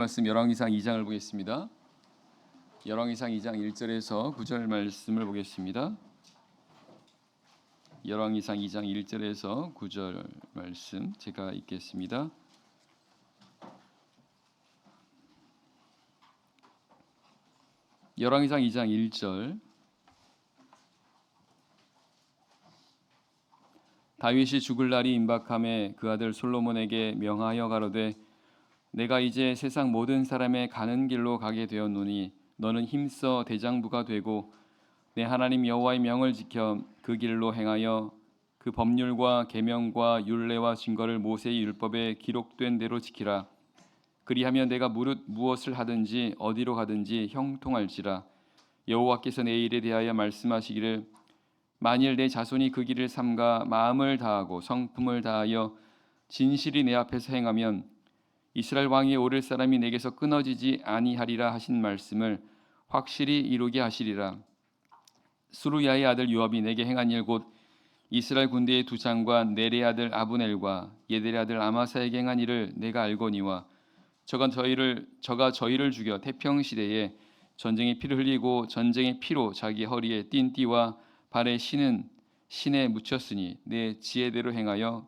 말씀 열왕기상 2장을 보겠습니다. 열왕기상 2장 1절에서 9절 말씀을 보겠습니다. 열왕기상 2장 1절에서 9절 말씀 제가 읽겠습니다. 열왕기상 2장 1절. 다윗이 죽을 날이 임박함에 그 아들 솔로몬에게 명하여 가로되 내가 이제 세상 모든 사람의 가는 길로 가게 되었노니 너는 힘써 대장부가 되고 내 하나님 여호와의 명을 지켜 그 길로 행하여 그 법률과 계명과 율례와 증거를 모세의 율법에 기록된 대로 지키라. 그리하면 내가 무릇 무엇을 하든지 어디로 가든지 형통할지라. 여호와께서 내 일에 대하여 말씀하시기를 만일 내 자손이 그 길을 삼가 마음을 다하고 성품을 다하여 진실이 내 앞에서 행하면 이스라엘 왕이 오를 사람이 내게서 끊어지지 아니하리라 하신 말씀을 확실히 이루게 하시리라. 수루야의 아들 요압이 내게 행한 일 곧 이스라엘 군대의 두 장관 네레의 아들 아브넬과 예델의 아들 아마사에게 행한 일을 내가 알거니와 저가 저희를 죽여 태평 시대에 전쟁의 피를 흘리고 전쟁의 피로 자기 허리에 띤 띠와 발에 신에 묻혔으니 내 지혜대로 행하여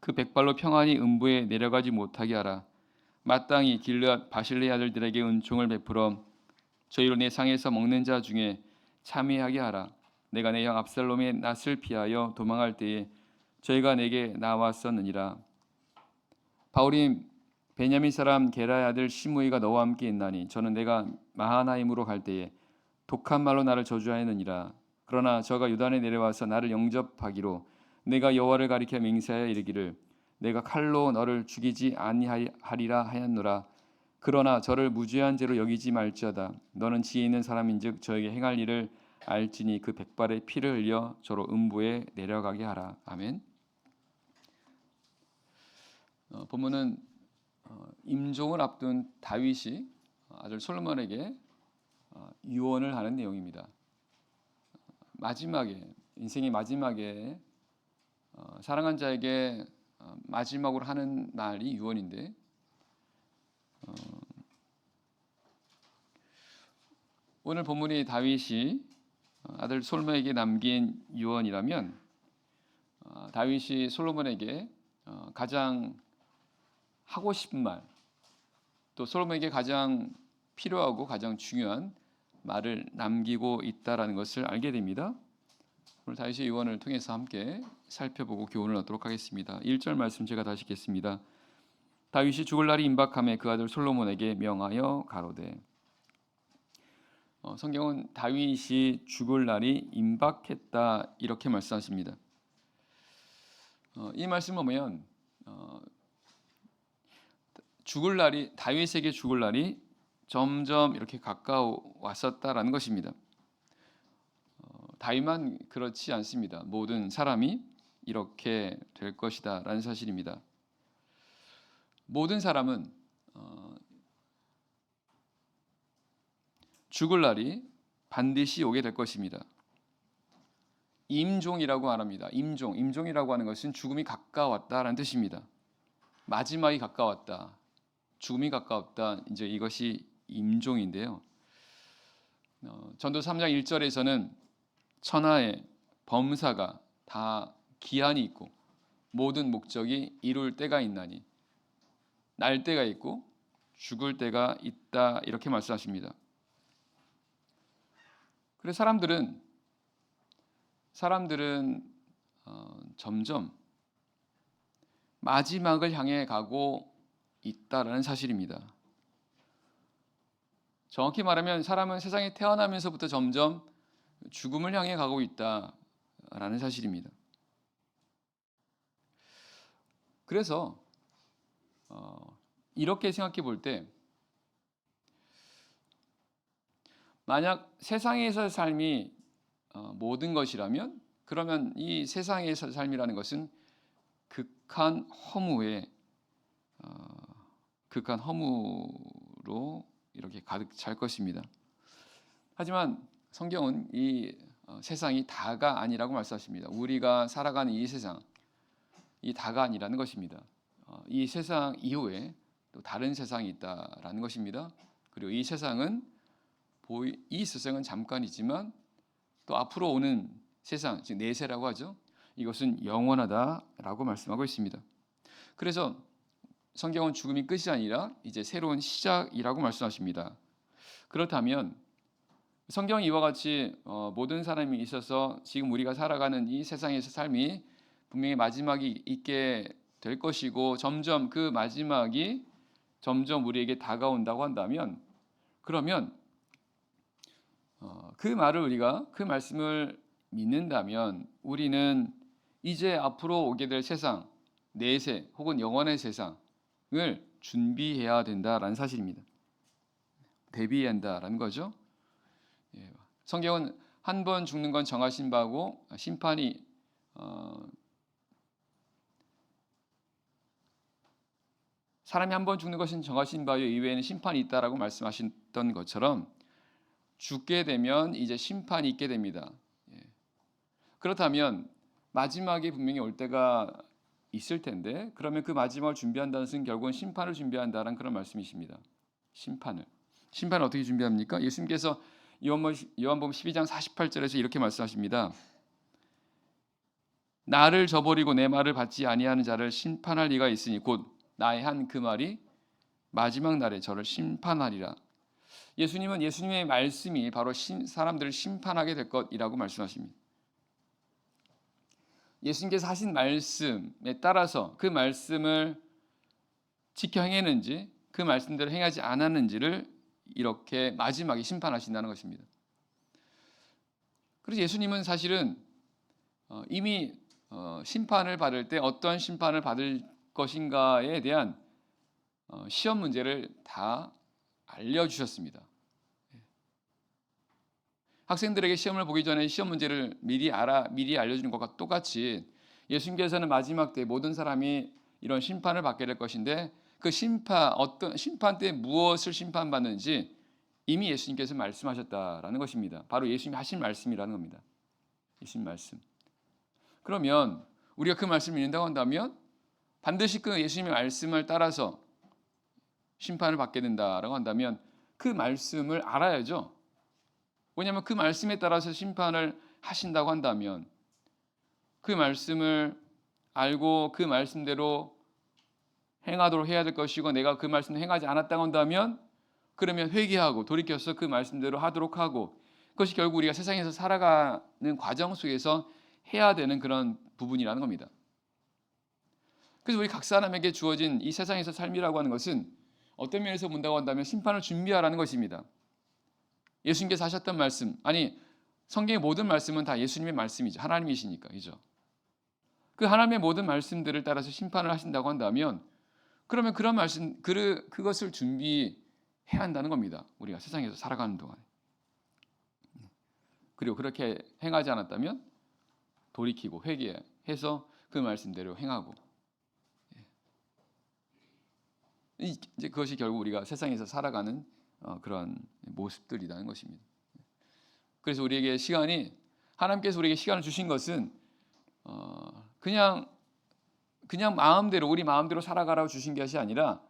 그 백발로 평안히 음부에 내려가지 못하게 하라. 마땅히 길르앗 바실레의 아들들에게 은총을 베풀어 저희로 내 상에서 먹는 자 중에 참회하게 하라. 내가 내 형 압살롬의 낯을 피하여 도망할 때에 저희가 내게 나왔었느니라. 바울이 베냐민 사람 게라의 아들 시므이가 너와 함께 있나니 저는 내가 마하나임으로 갈 때에 독한 말로 나를 저주하였느니라. 그러나 저가 유단에 내려와서 나를 영접하기로 내가 여호와를 가리켜 맹세하여 이르기를 내가 칼로 너를 죽이지 아니하리라 하였노라. 그러나 저를 무죄한 죄로 여기지 말지어다. 너는 지혜 있는 사람인즉 저에게 행할 일을 알지니 그 백발의 피를 흘려 저로 음부에 내려가게 하라. 아멘. 본문은 임종을 앞둔 다윗이 아들 솔로몬에게 유언을 하는 내용입니다. 마지막에 인생의 마지막에 사랑한 자에게 마지막으로 하는 날이 유언인데 오늘 본문이 다윗이 아들 솔로몬에게 남긴 유언이라면 다윗이 솔로몬에게 가장 하고 싶은 말, 또 솔로몬에게 가장 필요하고 가장 중요한 말을 남기고 있다라는 것을 알게 됩니다. 오늘 다윗의 유언을 통해서 함께 살펴보고 교훈을 얻도록 하겠습니다. 1절 말씀 제가 다시 읽겠습니다. 다윗이 죽을 날이 임박함에 그 아들 솔로몬에게 명하여 가로되. 성경은 다윗이 죽을 날이 임박했다 이렇게 말씀하십니다. 이 말씀을 보면 다윗에게 죽을 날이 점점 이렇게 가까워 왔었다라는 것입니다. 다윗만 그렇지 않습니다. 모든 사람이 이렇게 될 것이다라는 사실입니다. 모든 사람은 죽을 날이 반드시 오게 될 것입니다. 임종이라고 말합니다. 임종이라고 하는 것은 죽음이 가까웠다라는 뜻입니다. 마지막이 가까웠다, 죽음이 가까웠다. 이제 이것이 임종인데요. 전도 3장 1절에서는 천하의 범사가 다 기한이 있고 모든 목적이 이룰 때가 있나니 날 때가 있고 죽을 때가 있다 이렇게 말씀하십니다. 그래서 사람들은 점점 마지막을 향해 가고 있다라는 사실입니다. 정확히 말하면 사람은 세상에 태어나면서부터 점점 죽음을 향해 가고 있다라는 사실입니다. 그래서 이렇게 생각해 볼 때 만약 세상에서의 삶이 모든 것이라면 그러면 이 세상에서의 삶이라는 것은 극한 허무로 이렇게 가득 찰 것입니다. 하지만 성경은 이 세상이 다가 아니라고 말씀하십니다. 우리가 살아가는 이 세상, 이 다가 아니라는 것입니다. 이 세상 이후에 또 다른 세상이 있다라는 것입니다. 그리고 이 세상은 잠깐이지만 또 앞으로 오는 세상, 즉 내세라고 하죠. 이것은 영원하다라고 말씀하고 있습니다. 그래서 성경은 죽음이 끝이 아니라 이제 새로운 시작이라고 말씀하십니다. 그렇다면 성경이 이와 같이 모든 사람이 있어서 지금 우리가 살아가는 이 세상에서 삶이 분명히 마지막이 있게 될 것이고 점점 그 마지막이 점점 우리에게 다가온다고 한다면, 그러면 그 말씀을 믿는다면 우리는 이제 앞으로 오게 될 세상, 내세 혹은 영원의 세상을 준비해야 된다라는 사실입니다. 대비해야 한다라는 거죠. 성경은 한 번 죽는 건 정하신 바고 심판이 사람이 한 번 죽는 것은 정하신 바요 이외에는 심판이 있다라고 말씀하셨던 것처럼 죽게 되면 이제 심판이 있게 됩니다. 그렇다면 마지막에 분명히 올 때가 있을 텐데, 그러면 그 마지막을 준비한다는 것은 결국은 심판을 준비한다는 그런 말씀이십니다. 심판을 어떻게 준비합니까? 예수님께서 요한복음 12장 48절에서 이렇게 말씀하십니다. 나를 저버리고 내 말을 받지 아니하는 자를 심판할 이가 있으니 곧 나의 한 그 말이 마지막 날에 저를 심판하리라. 예수님은 예수님의 말씀이 바로 사람들을 심판하게 될 것이라고 말씀하십니다. 예수님께서 하신 말씀에 따라서 그 말씀을 지켜 행했는지 그 말씀대로 행하지 않았는지를 이렇게 마지막에 심판하신다는 것입니다. 그래서 예수님은 사실은 이미 심판을 받을 때 어떤 심판을 받을 것인가에 대한 시험 문제를 다 알려주셨습니다. 학생들에게 시험을 보기 전에 시험 문제를 미리 알려주는 것과 똑같이 예수님께서는 마지막 때 모든 사람이 이런 심판을 받게 될 것인데 그 어떤 심판 때 무엇을 심판받는지 이미 예수님께서 말씀하셨다라는 것입니다. 바로 예수님이 하신 말씀이라는 겁니다. 예수님 말씀. 그러면 우리가 그 말씀을 믿는다고 한다면 반드시 그 예수님의 말씀을 따라서 심판을 받게 된다라고 한다면 그 말씀을 알아야죠. 왜냐하면 그 말씀에 따라서 심판을 하신다고 한다면 그 말씀을 알고 그 말씀대로 행하도록 해야 될 것이고, 내가 그 말씀을 행하지 않았다고 한다면 그러면 회개하고 돌이켜서 그 말씀대로 하도록 하고, 그것이 결국 우리가 세상에서 살아가는 과정 속에서 해야 되는 그런 부분이라는 겁니다. 그래서 우리 각 사람에게 주어진 이 세상에서 삶이라고 하는 것은 어떤 면에서 본다고 한다면 심판을 준비하라는 것입니다. 예수님께서 하셨던 말씀, 성경의 모든 말씀은 다 예수님의 말씀이죠. 하나님이시니까, 그죠? 그 하나님의 모든 말씀들을 따라서 심판을 하신다고 한다면 그러면 그런 말씀, 그것을 준비해야 한다는 겁니다. 우리가 세상에서 살아가는 동안에. 그리고 그렇게 행하지 않았다면 돌이키고 회개해서 그 말씀대로 행하고, 이제 그것이 결국 우리가 세상에서 살아가는 그런 모습들이라는 것입니다. 그래서 우리에게 하나님께서 우리에게 시간을 주신 것은 그냥 우리 마음대로 살아가라고 주신 것이 아니라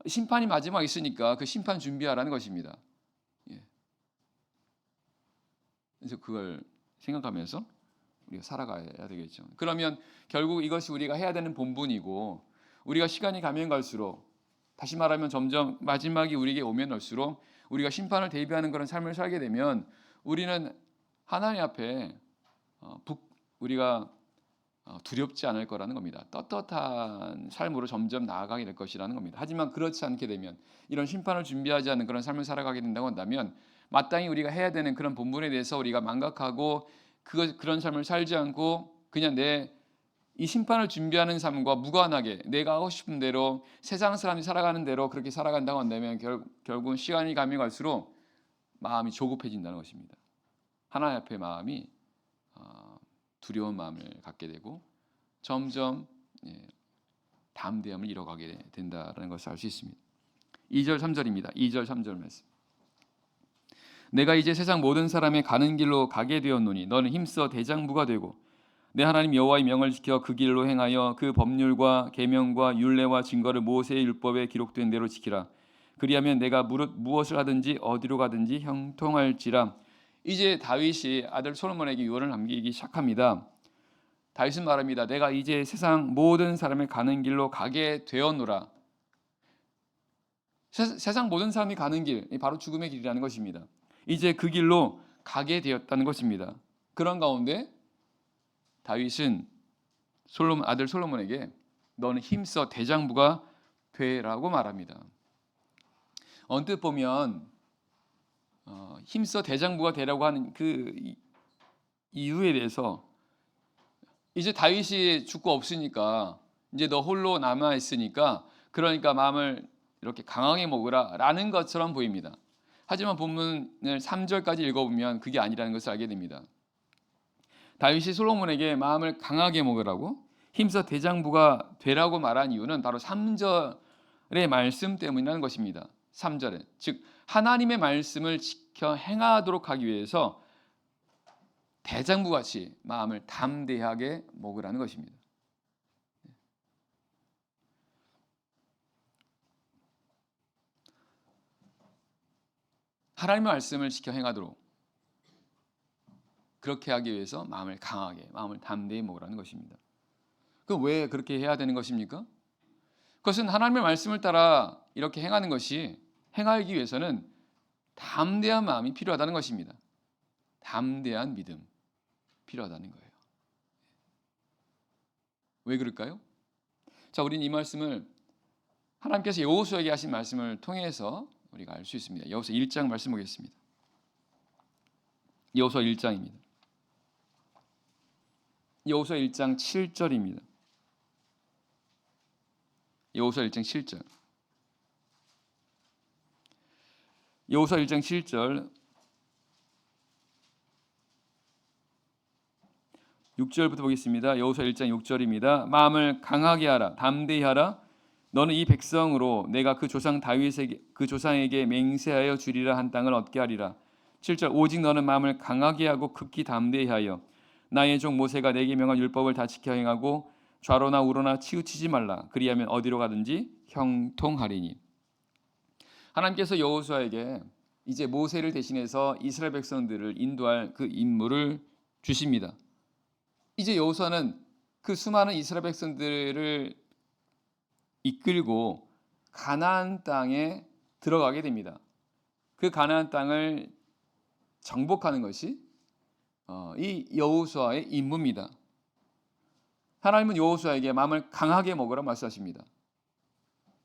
심판이 마지막 있으니까 그 심판 준비하라는 것입니다. 그래서 그걸 생각하면서 우리가 살아가야 되겠죠. 그러면 결국 이것이 우리가 해야 되는 본분이고, 우리가 시간이 가면 갈수록, 다시 말하면 점점 마지막이 우리에게 오면 올수록 우리가 심판을 대비하는 그런 삶을 살게 되면 우리는 하나님 앞에 우리가 두렵지 않을 거라는 겁니다. 떳떳한 삶으로 점점 나아가게 될 것이라는 겁니다. 하지만 그렇지 않게 되면, 이런 심판을 준비하지 않는 그런 삶을 살아가게 된다고 한다면 마땅히 우리가 해야 되는 그런 본분에 대해서 우리가 망각하고 그런 삶을 살지 않고 그냥 이 심판을 준비하는 삶과 무관하게 내가 하고 싶은 대로 세상 사람이 살아가는 대로 그렇게 살아간다고 한다면 결국은 시간이 가면 갈수록 마음이 조급해진다는 것입니다. 하나님 앞에 마음이 두려운 마음을 갖게 되고 점점 담대함을 잃어가게 된다는 것을 알 수 있습니다. 2절 3절입니다. 2절 3절 말씀. 내가 이제 세상 모든 사람의 가는 길로 가게 되었노니 너는 힘써 대장부가 되고 내 하나님 여호와의 명을 지켜 그 길로 행하여 그 법률과 계명과 율례와 증거를 모세의 율법에 기록된 대로 지키라. 그리하면 내가 무엇을 하든지 어디로 가든지 형통할지라. 이제 다윗이 아들 솔로몬에게 유언을 남기기 시작합니다. 다윗은 말합니다. 내가 이제 세상 모든 사람이 가는 길로 가게 되었노라. 세상 모든 사람이 가는 길, 바로 죽음의 길이라는 것입니다. 이제 그 길로 가게 되었다는 것입니다. 그런 가운데 다윗은 아들 솔로몬에게 너는 힘써 대장부가 되라고 말합니다. 언뜻 보면 힘써 대장부가 되라고 하는 그 이유에 대해서 이제 다윗이 죽고 없으니까 이제 너 홀로 남아 있으니까 그러니까 마음을 이렇게 강하게 먹으라 라는 것처럼 보입니다. 하지만 본문을 3절까지 읽어보면 그게 아니라는 것을 알게 됩니다. 다윗이 솔로몬에게 마음을 강하게 먹으라고 힘써 대장부가 되라고 말한 이유는 바로 3절의 말씀 때문이라는 것입니다. 3절에 즉 하나님의 말씀을 지켜 행하도록 하기 위해서 대장부같이 마음을 담대하게 먹으라는 것입니다. 하나님의 말씀을 지켜 행하도록 그렇게 하기 위해서 마음을 강하게, 마음을 담대히 먹으라는 것입니다. 그럼 왜 그렇게 해야 되는 것입니까? 그것은 하나님의 말씀을 따라 이렇게 행하는 것이 행하기 위해서는 담대한 마음이 필요하다는 것입니다. 담대한 믿음 필요하다는 거예요. 왜 그럴까요? 자, 우리는 이 말씀을 하나님께서 여호수아에게 하신 말씀을 통해서 우리가 알 수 있습니다. 여호수아 1장 말씀 보겠습니다. 여호수아 1장입니다. 여호수아 1장 7절입니다. 여호수아 1장 7절. 여호수아 1장 7절 6절부터 보겠습니다. 여호수아 1장 6절입니다. 마음을 강하게 하라, 담대히 하라. 너는 이 백성으로 내가 그 조상에게 맹세하여 주리라 한 땅을 얻게 하리라. 7절 오직 너는 마음을 강하게 하고 극히 담대히 하여 나의 종 모세가 내게 명한 율법을 다 지켜 행하고 좌로나 우로나 치우치지 말라. 그리하면 어디로 가든지 형통하리니. 하나님께서 여호수아에게 이제 모세를 대신해서 이스라엘 백성들을 인도할 그 임무를 주십니다. 이제 여호수아는 그 수많은 이스라엘 백성들을 이끌고 가나안 땅에 들어가게 됩니다. 그 가나안 땅을 정복하는 것이 이 여호수아의 임무입니다. 하나님은 여호수아에게 마음을 강하게 먹으라 말씀하십니다.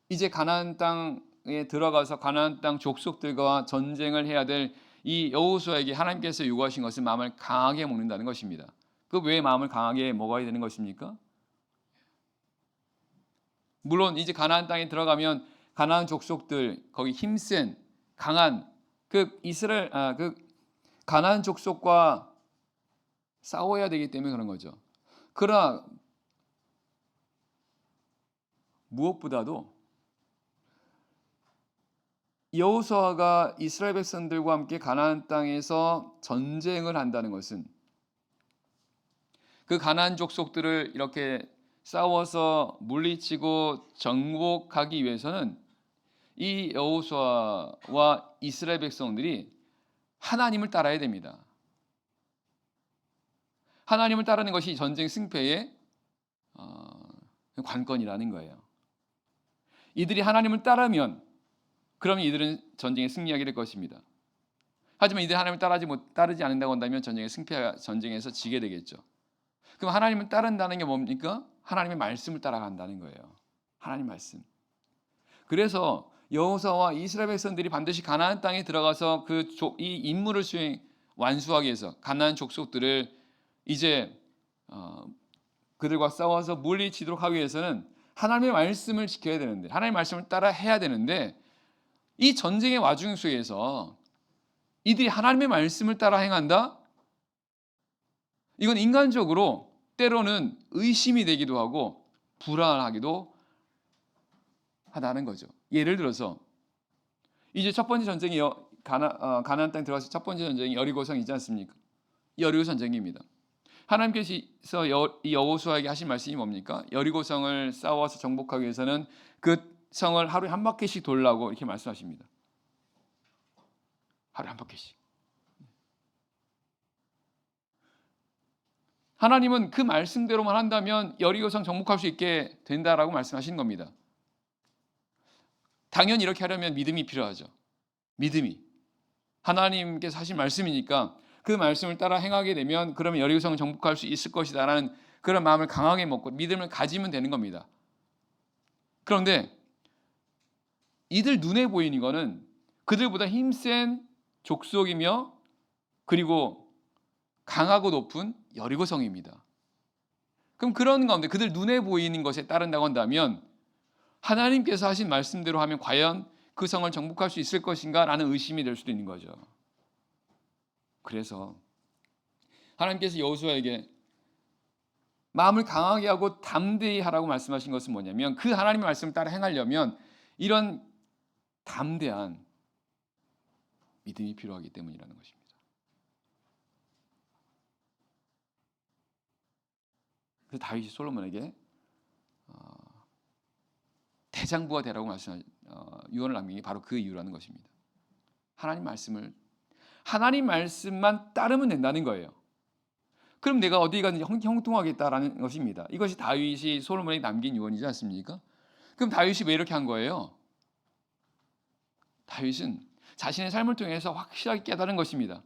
이제 가나안 땅에 들어가서 가나안 땅 족속들과 전쟁을 해야 될 이 여호수아에게 하나님께서 요구하신 것은 마음을 강하게 먹는다는 것입니다. 그 왜 마음을 강하게 먹어야 되는 것입니까? 물론 이제 가나안 땅에 들어가면 가나안 족속들 거기 힘센 강한 그 가나안 족속과 싸워야 되기 때문에 그런 거죠. 그러나 무엇보다도 여호수아가 이스라엘 백성들과 함께 가나안 땅에서 전쟁을 한다는 것은 그 가나안 족속들을 이렇게 싸워서 물리치고 정복하기 위해서는 이 여호수아와 이스라엘 백성들이 하나님을 따라야 됩니다. 하나님을 따르는 것이 전쟁 승패의 관건이라는 거예요. 이들이 하나님을 따르면 그러면 이들은 전쟁에 승리하게 될 것입니다. 하지만 이들이 하나님을 따르지 않는다고 한다면 전쟁에서 지게 되겠죠. 그럼 하나님을 따른다는 게 뭡니까? 하나님의 말씀을 따라간다는 거예요. 하나님 말씀. 그래서 여호수아와 이스라엘 백성들이 반드시 가나안 땅에 들어가서 이 임무를 완수하기 위해서 가나안 족속들을 이제 그들과 싸워서 물리치도록 하기 위해서는 하나님의 말씀을 지켜야 되는데 하나님의 말씀을 따라 해야 되는데 이 전쟁의 와중 속에서 이들이 하나님의 말씀을 따라 행한다? 이건 인간적으로 때로는 의심이 되기도 하고 불안하기도 하다는 거죠. 예를 들어서 이제 첫 번째 전쟁이 가나안 땅에 들어가서 첫 번째 전쟁이 여리고성이지 않습니까? 여리고 전쟁입니다. 하나님께서 이 여호수아에게 하신 말씀이 뭡니까? 여리고성을 싸워서 정복하기 위해서는 그 성을 하루에 한 바퀴씩 돌라고 이렇게 말씀하십니다. 하루에 한 바퀴씩. 하나님은 그 말씀대로만 한다면 여리고성 정복할 수 있게 된다라고 말씀하신 겁니다. 당연히 이렇게 하려면 믿음이 필요하죠. 믿음이. 하나님께서 하신 말씀이니까 그 말씀을 따라 행하게 되면 그러면 여리고성을 정복할 수 있을 것이다라는 그런 마음을 강하게 먹고 믿음을 가지면 되는 겁니다. 그런데 이들 눈에 보이는 거는 그들보다 힘센 족속이며 그리고 강하고 높은 여리고성입니다. 그럼 그런 가운데 그들 눈에 보이는 것에 따른다고 한다면 하나님께서 하신 말씀대로 하면 과연 그 성을 정복할 수 있을 것인가 라는 의심이 될 수도 있는 거죠. 그래서 하나님께서 여호수아에게 마음을 강하게 하고 담대히 하라고 말씀하신 것은 뭐냐면 그 하나님의 말씀을 따라 행하려면 이런 담대한 믿음이 필요하기 때문이라는 것입니다. 그래서 다윗이 솔로몬에게 대장부가 되라고 유언을 남긴 게 바로 그 이유라는 것입니다. 하나님 말씀만 따르면 된다는 거예요. 그럼 내가 어디 가든지 형통하겠다라는 것입니다. 이것이 다윗이 솔로몬에게 남긴 유언이지 않습니까? 그럼 다윗이 왜 이렇게 한 거예요? 다윗은 자신의 삶을 통해서 확실하게 깨달은 것입니다.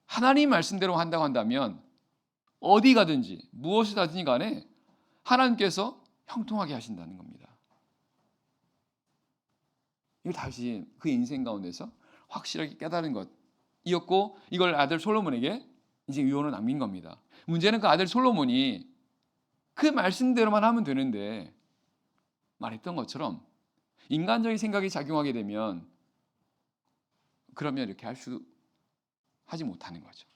하나님 말씀대로 한다고 한다면 어디 가든지 무엇을 하든지 간에 하나님께서 형통하게 하신다는 겁니다. 이걸 다윗이 그 인생 가운데서 확실하게 깨달은 것이었고 이걸 아들 솔로몬에게 이제 유언을 남긴 겁니다. 문제는 그 아들 솔로몬이 그 말씀대로만 하면 되는데 말했던 것처럼 인간적인 생각이 작용하게 되면 그러면 이렇게 하지 못하는 거죠.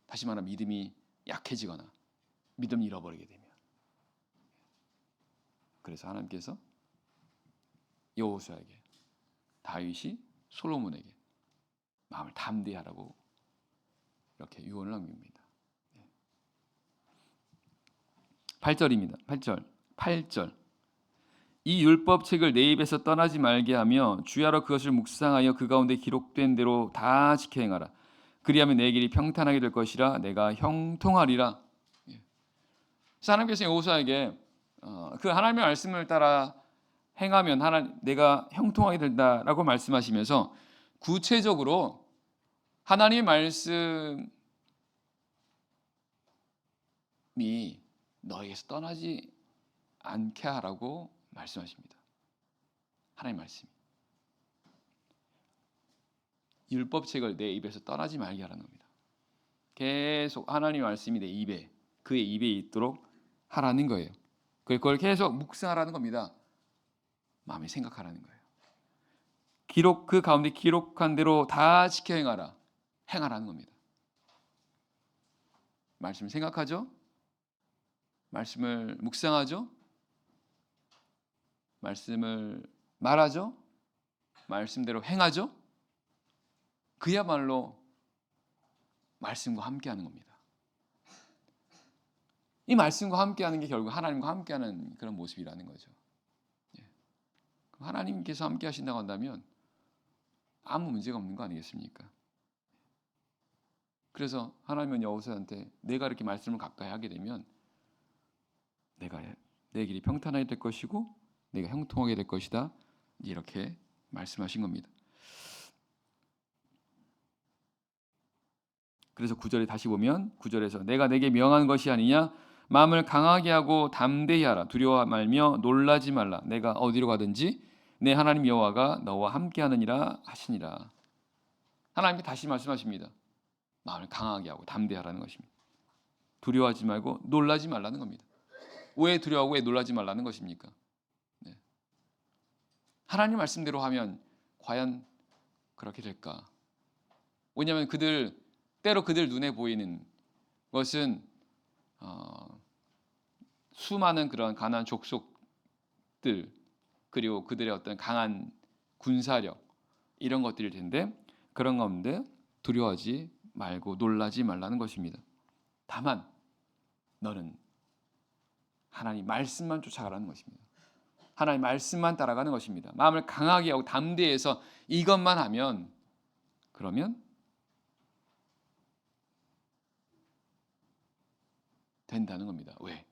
다시 말하면 믿음이 약해지거나 믿음을 잃어버리게 되면. 그래서 하나님께서 여호수아에게 다윗이 솔로몬에게 마음을 담대히 하라고 이렇게 유언을 남깁니다. 8절입니다. 8절. 이 율법책을 내 입에서 떠나지 말게 하며 주야로 그것을 묵상하여 그 가운데 기록된 대로 다 지켜 행하라. 그리하면 내 길이 평탄하게 될 것이라 내가 형통하리라. 그래서 하나님께서 여호수아에게 그 하나님의 말씀을 따라 행하면 내가 형통하게 된다라고 말씀하시면서 구체적으로 하나님의 말씀이 너에게서 떠나지 않게 하라고 말씀하십니다. 하나님의 말씀이 율법책을 내 입에서 떠나지 말게 하라는 겁니다. 계속 하나님의 말씀이 내 입에 그의 입에 있도록 하라는 거예요. 그걸 계속 묵상하라는 겁니다. 마음에 생각하라는 거예요. 그 가운데 기록한 대로 다 지켜 행하라는 겁니다. 말씀을 생각하죠? 말씀을 묵상하죠? 말씀을 말하죠? 말씀대로 행하죠? 그야말로 말씀과 함께하는 겁니다. 이 말씀과 함께하는 게 결국 하나님과 함께하는 그런 모습이라는 거죠. 하나님께서 함께 하신다고 한다면 아무 문제가 없는 거 아니겠습니까? 그래서 하나님은 여호수아한테 내가 이렇게 말씀을 가까이 하게 되면 내 길이 평탄하게 될 것이고 내가 형통하게 될 것이다. 이렇게 말씀하신 겁니다. 그래서 9절에 다시 보면 9절에서 내가 내게 명한 것이 아니냐 마음을 강하게 하고 담대히 하라. 두려워 말며 놀라지 말라. 내가 어디로 가든지 내 하나님 여호와가 너와 함께하느니라 하시니라. 하나님께 다시 말씀하십니다. 마음을 강하게 하고 담대하라는 것입니다. 두려워하지 말고 놀라지 말라는 겁니다. 왜 두려워하고 왜 놀라지 말라는 것입니까? 네. 하나님 말씀대로 하면 과연 그렇게 될까? 왜냐하면 때로 그들 눈에 보이는 것은 수많은 그런 가나안 족속들 그리고 그들의 어떤 강한 군사력 이런 것들일 텐데 그런 가운데 두려워하지 말고 놀라지 말라는 것입니다. 다만 너는 하나님 말씀만 쫓아가라는 것입니다. 하나님 말씀만 따라가는 것입니다. 마음을 강하게 하고 담대해서 이것만 하면, 그러면 된다는 겁니다. 왜?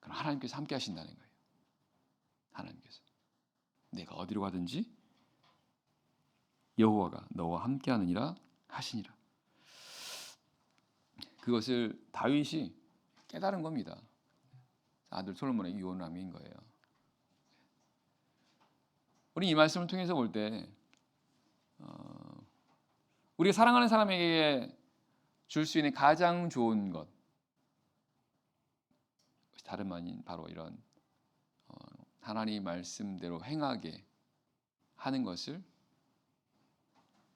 그럼 하나님께서 함께 하신다는 거예요. 하나님께서 내가 어디로 가든지 여호와가 너와 함께 하느니라 하시니라. 그것을 다윗이 깨달은 겁니다. 아들 솔로몬의 유언남인 거예요. 우리 이 말씀을 통해서 볼 때 우리가 사랑하는 사람에게 줄 수 있는 가장 좋은 것, 다름 아닌 바로 이런 하나님 말씀대로 행하게 하는 것을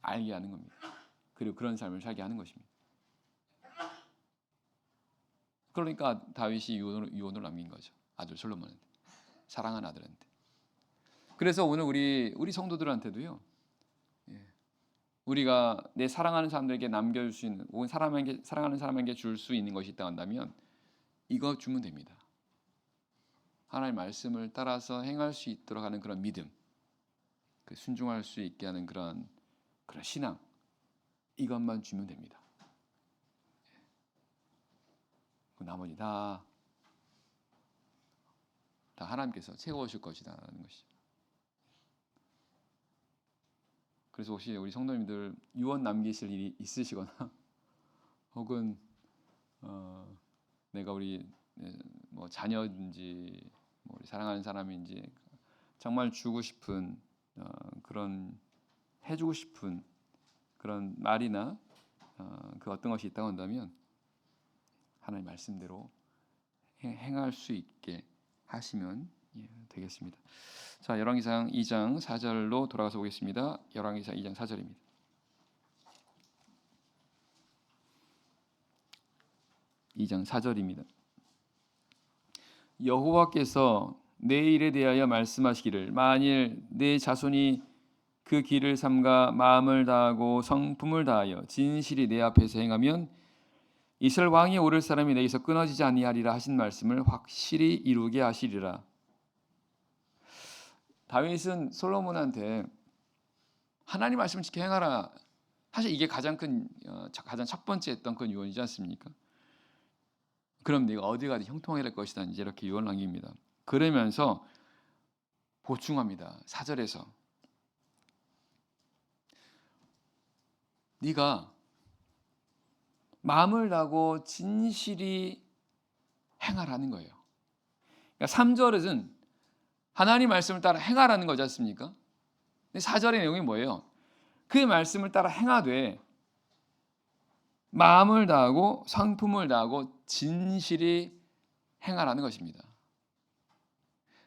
알게 하는 겁니다. 그리고 그런 삶을 살게 하는 것입니다. 그러니까 다윗이 유언을 남긴 거죠. 아들 솔로몬한테, 사랑하는 아들한테. 그래서 오늘 우리 성도들한테도요, 우리가 내 사랑하는 사람들에게 남겨줄 수 있는, 혹은 사랑하는 사람에게 줄 수 있는 것이 있다 한다면 이거 주면 됩니다. 하나님의 말씀을 따라서 행할 수 있도록 하는 그런 믿음, 그 순종할 수 있게 하는 그런 신앙, 이것만 주면 됩니다. 그 나머지 다 하나님께서 채워오실 것이다라는 것이죠. 그래서 혹시 우리 성도님들 유언 남기실 일이 있으시거나 혹은 내가 우리 뭐 자녀인지 뭐 우리 사랑하는 사람인지 정말 주고 싶은 그런 해주고 싶은 그런 말이나 그 어떤 것이 있다고 한다면 하나님 말씀대로 행할 수 있게 하시면 되겠습니다. 자, 열왕기상 2장 4절로 돌아가서 보겠습니다. 열왕기상 2장 4절입니다. 여호와께서 내 일에 대하여 말씀하시기를 만일 내 자손이 그 길을 삼가 마음을 다하고 성품을 다하여 진실이 내 앞에서 행하면 이스라엘 왕이 오를 사람이 내게서 끊어지지 아니하리라 하신 말씀을 확실히 이루게 하시리라. 다윗은 솔로몬한테 하나님 말씀을 지켜 행하라. 사실 이게 가장 첫 번째 했던 그 유언이지 않습니까? 그럼 네가 어디 가든 형통하게 될 것이다. 이제 이렇게 유언을 남깁니다. 그러면서 보충합니다. 4절에서 네가 마음을 다하고 진실이 행하라는 거예요. 그러니까 3절은 하나님 말씀을 따라 행하라는 거지 않습니까? 근데 4절의 내용이 뭐예요? 그 말씀을 따라 행하되 마음을 다하고 성품을 다하고 진실이 행하라는 것입니다.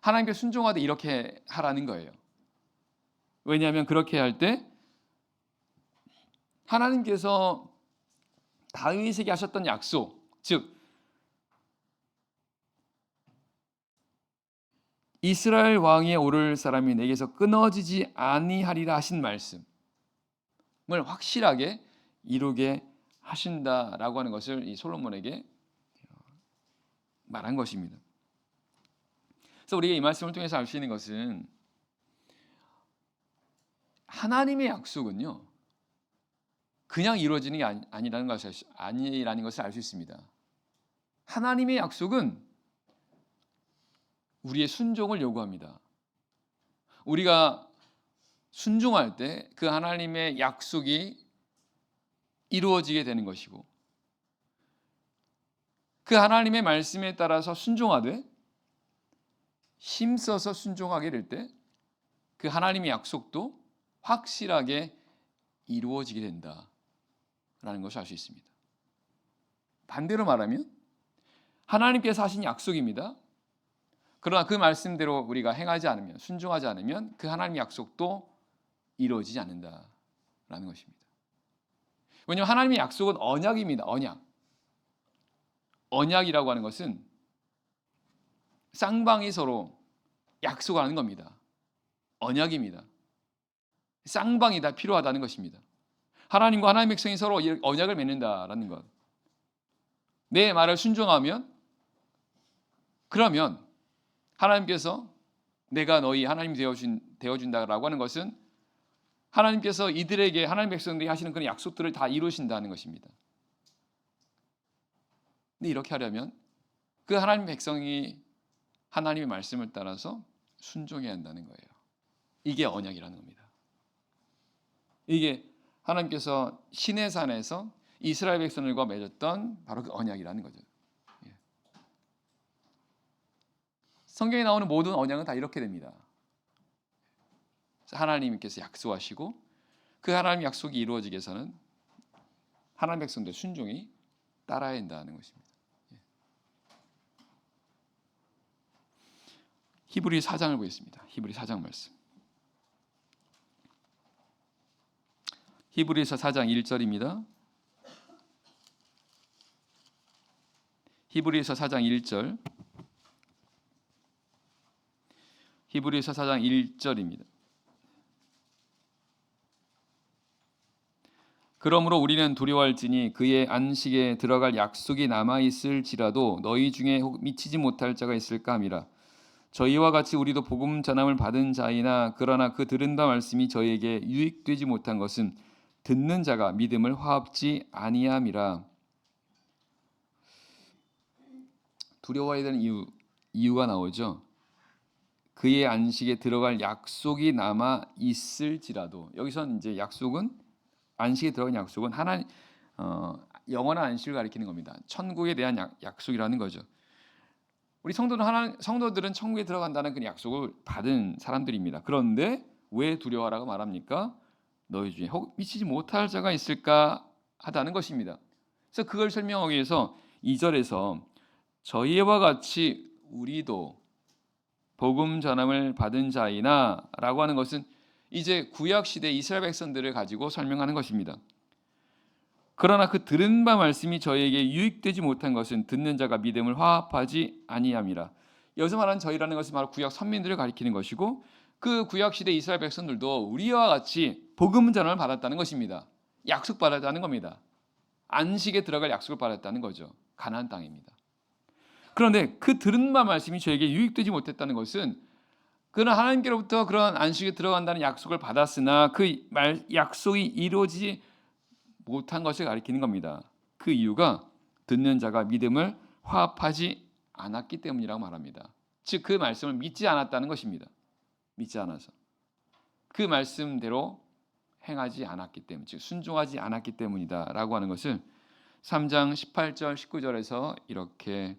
하나님께 순종하되 이렇게 하라는 거예요. 왜냐하면 그렇게 할 때 하나님께서 다윗에게 하셨던 약속, 즉 이스라엘 왕에 오를 사람이 내게서 끊어지지 아니하리라 하신 말씀을 확실하게 이루게 하신다라고 하는 것을 이 솔로몬에게 말한 것입니다. 그래서 우리가 이 말씀을 통해서 알 수 있는 것은 하나님의 약속은요 그냥 이루어지는 게 아니라는 것을 알 수 있습니다. 하나님의 약속은 우리의 순종을 요구합니다. 우리가 순종할 때 그 하나님의 약속이 이루어지게 되는 것이고 그 하나님의 말씀에 따라서 순종하되 힘써서 순종하게 될 때 그 하나님의 약속도 확실하게 이루어지게 된다라는 것을 알 수 있습니다. 반대로 말하면 하나님께서 하신 약속입니다. 그러나 그 말씀대로 우리가 행하지 않으면, 순종하지 않으면 그 하나님의 약속도 이루어지지 않는다라는 것입니다. 왜냐하면 하나님의 약속은 언약입니다. 언약이라고 하는 것은 쌍방이 서로 약속하는 겁니다. 언약입니다. 쌍방이 다 필요하다는 것입니다. 하나님과 하나님의 백성이 서로 언약을 맺는다라는 것. 내 말을 순종하면, 그러면 하나님께서 내가 너희 하나님이 되어준다라고 하는 것은 하나님께서 이들에게, 하나님 백성들이 하시는 그런 약속들을 다 이루신다는 것입니다. 근데 이렇게 하려면 그 하나님 백성이 하나님의 말씀을 따라서 순종해야 한다는 거예요. 이게 언약이라는 겁니다. 이게 하나님께서 시내산에서 이스라엘 백성들과 맺었던 바로 그 언약이라는 거죠. 성경에 나오는 모든 언약은 다 이렇게 됩니다. 하나님께서 약속하시고 그 하나님 약속이 이루어지기 위해서는 하나님 백성들 순종이 따라야 한다는 것입니다. 히브리 4장을 보겠습니다. 히브리 4장 말씀. 히브리서 4장 1절입니다. 히브리서 4장 1절. 히브리서 4장 1절입니다. 그러므로 우리는 두려워할지니 그의 안식에 들어갈 약속이 남아 있을지라도 너희 중에 혹 미치지 못할 자가 있을까 함이라. 저희와 같이 우리도 복음 전함을 받은 자이나 그러나 그 들은 바 말씀이 저희에게 유익되지 못한 것은 듣는 자가 믿음을 화합지 아니함이라. 두려워해야 되는 이유가 나오죠. 그의 안식에 들어갈 약속이 남아 있을지라도, 여기서는 이제 약속은, 안식에 들어간 약속은 하나님 영원한 안식을 가리키는 겁니다. 천국에 대한 약속이라는 거죠. 우리 성도들은 천국에 들어간다는 그 약속을 받은 사람들입니다. 그런데 왜 두려워하라고 말합니까? 너희 중에 혹 미치지 못할 자가 있을까 하다는 것입니다. 그래서 그걸 설명하기 위해서 2절에서 저희와 같이 우리도 복음 전함을 받은 자이나 라고 하는 것은 이제 구약 시대 이스라엘 백성들을 가지고 설명하는 것입니다. 그러나 그 들은 바 말씀이 저에게 유익되지 못한 것은 듣는 자가 믿음을 화합하지 아니함이라. 여기서 말하는 저희라는 것은 바로 구약 선민들을 가리키는 것이고, 그 구약 시대 이스라엘 백성들도 우리와 같이 복음 전함을 받았다는 것입니다. 약속 받았다는 겁니다. 안식에 들어갈 약속을 받았다는 거죠. 가나안 땅입니다. 그런데 그 들은 바 말씀이 저에게 유익되지 못했다는 것은, 그러나 하나님께로부터 그런 안식에 들어간다는 약속을 받았으나 그 약속이 이루어지지 못한 것을 가리키는 겁니다. 그 이유가 듣는 자가 믿음을 화합하지 않았기 때문이라고 말합니다. 즉 그 말씀을 믿지 않았다는 것입니다. 믿지 않아서 그 말씀대로 행하지 않았기 때문, 즉 순종하지 않았기 때문이다라고 하는 것을 3장 18절 19절에서 이렇게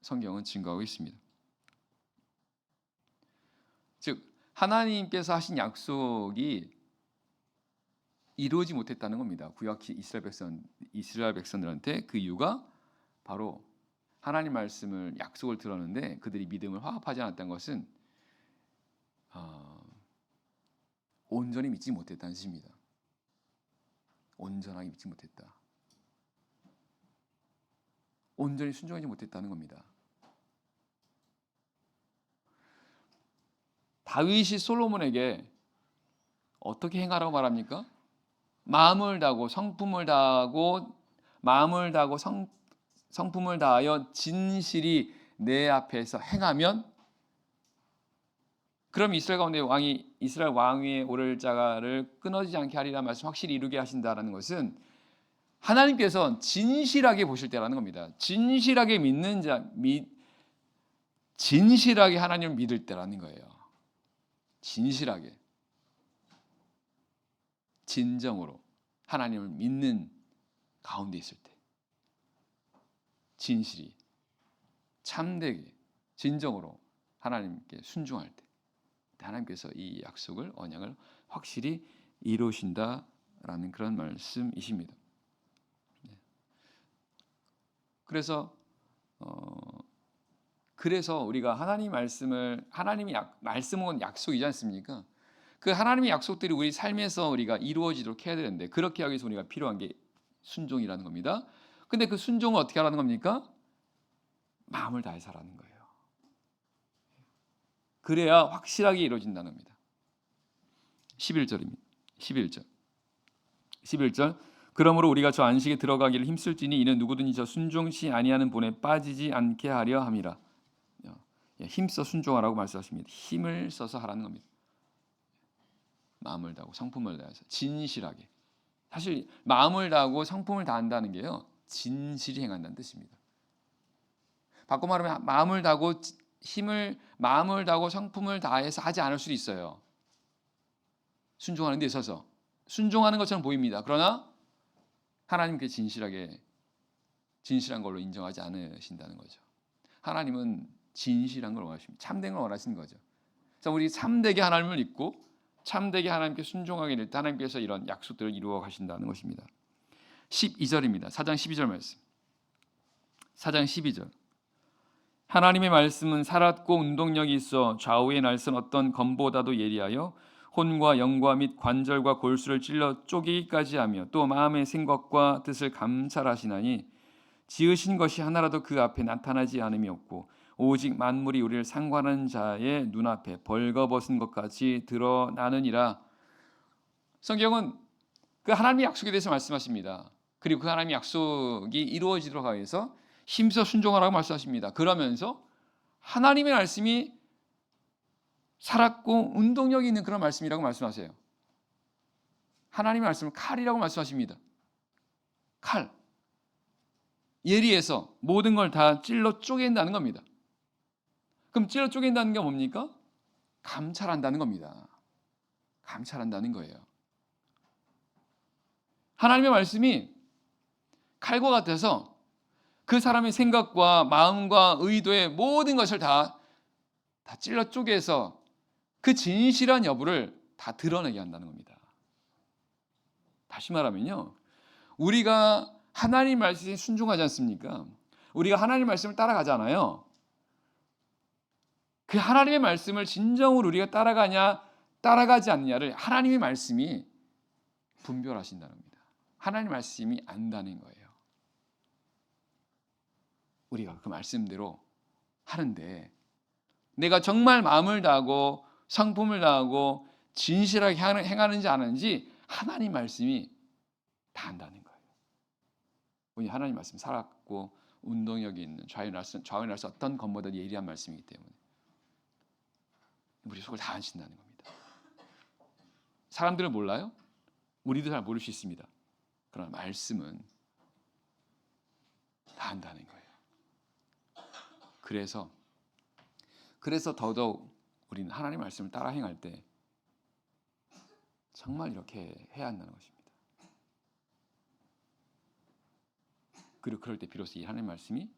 성경은 증거하고 있습니다. 즉 하나님께서 하신 약속이 이루어지 못했다는 겁니다. 구약 이스라엘 백성들한테. 그 이유가 바로 하나님 말씀을, 약속을 들었는데 그들이 믿음을 화합하지 않았다는 것은 온전히 믿지 못했다는 뜻입니다. 온전하게 믿지 못했다. 온전히 순종하지 못했다는 겁니다. 다윗이 솔로몬에게 어떻게 행하라고 말합니까? 마음을 다하고 성품을 다하고 마음을 다하고 성품을 다하여 진실이 내 앞에서 행하면, 그럼 이스라엘 가운데 이스라엘 왕위에 오를 자를 끊어지지 않게 하리라 말씀 확실히 이루게 하신다라는 것은 하나님께서 진실하게 보실 때라는 겁니다. 진실하게 믿는 자, 진실하게 하나님을 믿을 때라는 거예요. 진실하게, 진정으로 하나님을 믿는 가운데 있을 때, 진실이 참되게 진정으로 하나님께 순종할 때, 하나님께서 이 약속을, 언약을 확실히 이루신다라는 그런 말씀이십니다. 그래서 우리가 하나님 말씀을, 말씀은 약속이지 않습니까? 그 하나님의 약속들이 우리 삶에서 우리가 이루어지도록 해야 되는데, 그렇게 하기 위해서 우리가 필요한 게 순종이라는 겁니다. 근데 그 순종을 어떻게 하라는 겁니까? 마음을 다해 살라는 거예요. 그래야 확실하게 이루어진다는 겁니다. 11절입니다. 11절. 그러므로 우리가 저 안식에 들어가기를 힘쓸지니 이는 누구든지 저 순종치 아니하는 본에 빠지지 않게 하려 함이라. 힘써 순종하라고 말씀하십니다. 힘을 써서 하라는 겁니다. 마음을 다하고 성품을 다해서 진실하게. 사실 마음을 다하고 성품을 다한다는 게요, 진실히 행한다는 뜻입니다. 바꿔 말하면 마음을 다하고 마음을 다하고 성품을 다해서 하지 않을 수도 있어요. 순종하는 데 있어서 순종하는 것처럼 보입니다. 그러나 하나님께 진실한 걸로 인정하지 않으신다는 거죠. 하나님은 진실한 걸 원하십니다. 참된 걸 원하시는 거죠. 그래서 우리 참되게 하나님을 믿고 참되게 하나님께 순종하게 될 때 하나님께서 이런 약속들을 이루어 가신다는 것입니다. 12절입니다. 4장 12절 말씀. 4장 12절. 하나님의 말씀은 살았고 운동력이 있어 좌우의 날선 어떤 검보다도 예리하여 혼과 영과 및 관절과 골수를 찔러 쪼개기까지 하며 또 마음의 생각과 뜻을 감찰하시나니 지으신 것이 하나라도 그 앞에 나타나지 않음이 없고 오직 만물이 우리를 상관하는 자의 눈앞에 벌거벗은 것까지 드러나느니라. 성경은 그 하나님의 약속에 대해서 말씀하십니다. 그리고 그 하나님의 약속이 이루어지도록 하기 위해서 힘써 순종하라고 말씀하십니다. 그러면서 하나님의 말씀이 살았고 운동력이 있는 그런 말씀이라고 말씀하세요. 하나님의 말씀을 칼이라고 말씀하십니다. 칼. 예리해서 모든 걸 다 찔러 쪼갠다는 겁니다. 그럼 찔러 쪼갠다는 게 뭡니까? 감찰한다는 겁니다. 감찰한다는 거예요. 하나님의 말씀이 칼과 같아서 그 사람의 생각과 마음과 의도의 모든 것을 다 찔러 쪼개서 그 진실한 여부를 다 드러내게 한다는 겁니다. 다시 말하면요, 우리가 하나님 말씀에 순종하지 않습니까? 우리가 하나님 말씀을 따라가잖아요. 그 하나님의 말씀을 진정으로 우리가 따라가냐 따라가지 않느냐를 하나님의 말씀이 분별하신다는 겁니다. 하나님의 말씀이 안다는 거예요. 우리가 그 말씀대로 하는데 내가 정말 마음을 다하고 성품을 다하고 진실하게 행하는지 안 하는지 하나님 말씀이 다 안다는 거예요. 우리 하나님 말씀 살았고 운동력이 있는 좌우의 날선 어떤 검보다 예리한 말씀이기 때문에 우리 속을 다 아신다는 겁니다. 사람들은 몰라요? 우리도 잘 모를 수 있습니다. 그러나 말씀은 다 안다는 거예요. 그래서 더더욱 우리는 하나님 말씀을 따라 행할 때 정말 이렇게 해야 한다는 것입니다. 그리고 그럴 때 비로소 이 하나님 말씀이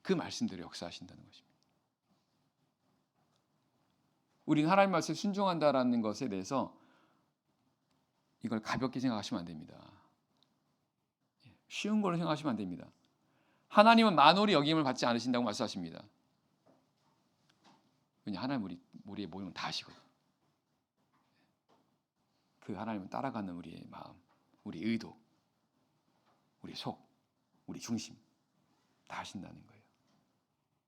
그 말씀대로 역사하신다는 것입니다. 우리는 하나님 말씀에 순종한다라는 것에 대해서 이걸 가볍게 생각하시면 안 됩니다. 쉬운 걸로 생각하시면 안 됩니다. 하나님은 만홀히 여김을 받지 않으신다고 말씀하십니다. 왜냐, 하나님 우리의 모든 걸 다 아시거든요. 그 하나님은 따라가는 우리의 마음, 우리 의도, 우리 속, 우리 중심 다 아신다는 거예요.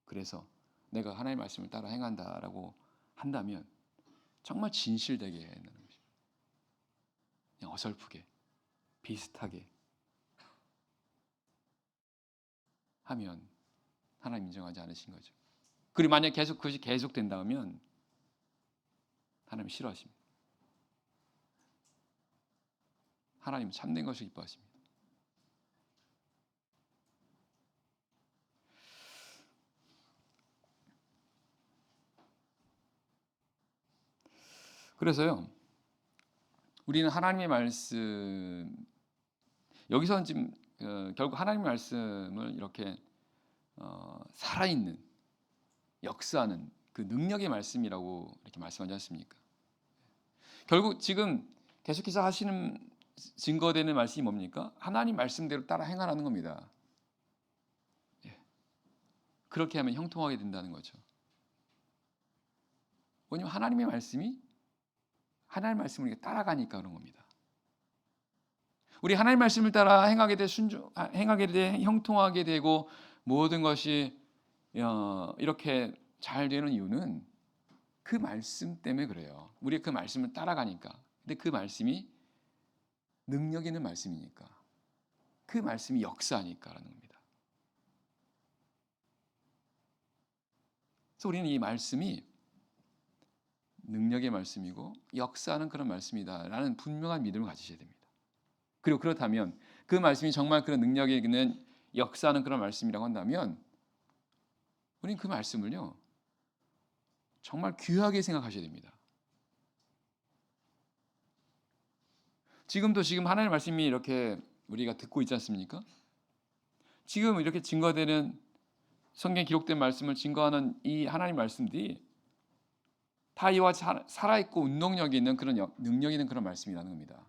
그래서 내가 하나님의 말씀을 따라 행한다라고 한다면 정말 진실되게 해야 한다는 것입니다. 그냥 어설프게 비슷하게 하면 하나님 인정하지 않으신 거죠. 그리고 만약 그것이 계속된다면 하나님 싫어하십니다. 하나님은 참된 것을 기뻐하십니다. 그래서요, 우리는 하나님의 말씀, 여기서는 지금 결국 하나님의 말씀을 이렇게 살아있는, 역사하는 그 능력의 말씀이라고 이렇게 말씀하지 않습니까? 결국 지금 계속해서 하시는 증거되는 말씀이 뭡니까? 하나님 말씀대로 따라 행하라는 겁니다. 그렇게 하면 형통하게 된다는 거죠. 왜냐하면 하나님의 말씀이 하나님의 말씀을 우리가 따라가니까 그런 겁니다. 우리 하나님의 말씀을 따라 행하게 돼 형통하게 되고 모든 것이 이렇게 잘 되는 이유는 그 말씀 때문에 그래요. 우리가 그 말씀을 따라가니까. 근데 그 말씀이 능력 있는 말씀이니까. 그 말씀이 역사하니까라는 겁니다. 그래서 우리는 이 말씀이 능력의 말씀이고 역사하는 그런 말씀이다라는 분명한 믿음을 가지셔야 됩니다. 그리고 그렇다면 그 말씀이 정말 그런 능력이 있는 역사하는 그런 말씀이라고 한다면 우리는 그 말씀을요 정말 귀하게 생각하셔야 됩니다. 지금 하나님의 말씀이 이렇게 우리가 듣고 있지 않습니까? 지금 이렇게 증거되는 성경에 기록된 말씀을 증거하는 이 하나님 말씀들이 다 이와 살아있고 운동력이 있는 그런 능력이 있는 그런 말씀이라는 겁니다.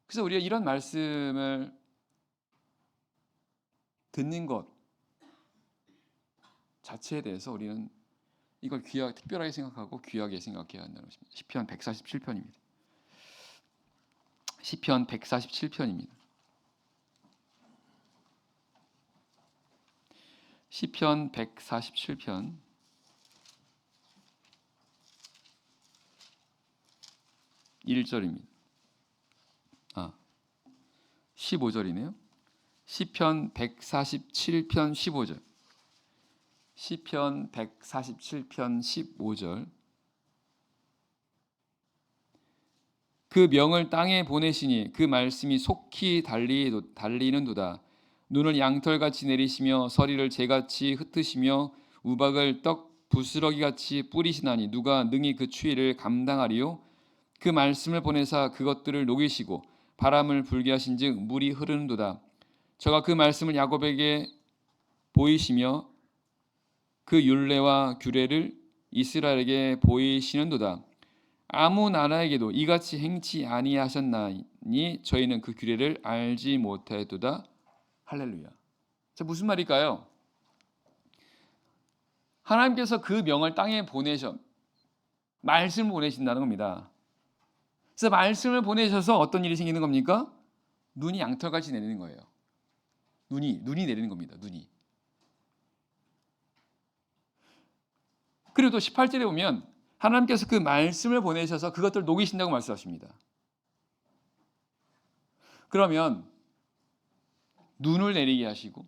그래서 우리가 이런 말씀을 듣는 것 자체에 대해서 우리는 이걸 특별하게 생각하고 귀하게 생각해야 한다는 것입니다. 시편 147편입니다. 시편 147편입니다. 시편 147편 1절입니다. 15절이네요. 시편 147편 15절. 시편 147편 15절. 그 명을 땅에 보내시니 그 말씀이 속히 달리는도다. 눈을 양털같이 내리시며 서리를 재같이 흩으시며 우박을 떡 부스러기같이 뿌리시나니 누가 능히 그 추위를 감당하리요? 그 말씀을 보내사 그것들을 녹이시고 바람을 불게 하신즉 물이 흐르는도다. 저가 그 말씀을 야곱에게 보이시며 그 율례와 규례를 이스라엘에게 보이시는도다. 아무 나라에게도 이같이 행치 아니하셨나니 저희는 그 규례를 알지 못하였도다. 할렐루야. 자, 무슨 말일까요? 하나님께서 그 명을 땅에 말씀을 보내신다는 겁니다. 그래서 말씀을 보내셔서 어떤 일이 생기는 겁니까? 눈이 양털같이 내리는 거예요. 눈이 내리는 겁니다. 눈이. 그리고 또 18절에 보면 하나님께서 그 말씀을 보내셔서 그것들을 녹이신다고 말씀하십니다. 그러면 눈을 내리게 하시고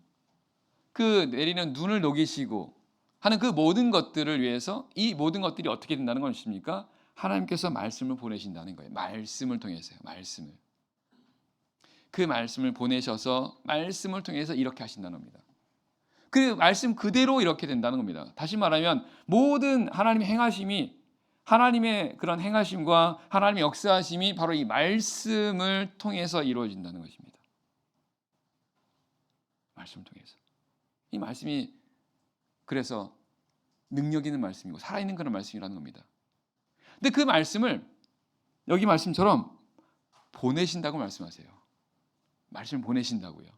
그 내리는 눈을 녹이시고 하는 그 모든 것들을 위해서 이 모든 것들이 어떻게 된다는 것입니까? 하나님께서 말씀을 보내신다는 거예요. 말씀을 통해서요. 말씀을. 그 말씀을 보내셔서 말씀을 통해서 이렇게 하신다는 겁니다. 그 말씀 그대로 이렇게 된다는 겁니다. 다시 말하면 모든 하나님의 행하심이 하나님의 그런 행하심과 하나님의 역사하심이 바로 이 말씀을 통해서 이루어진다는 것입니다. 말씀을 통해서. 이 말씀이 그래서 능력 있는 말씀이고 살아있는 그런 말씀이라는 겁니다. 근데 그 말씀을 여기 말씀처럼 보내신다고 말씀하세요. 말씀을 보내신다고요.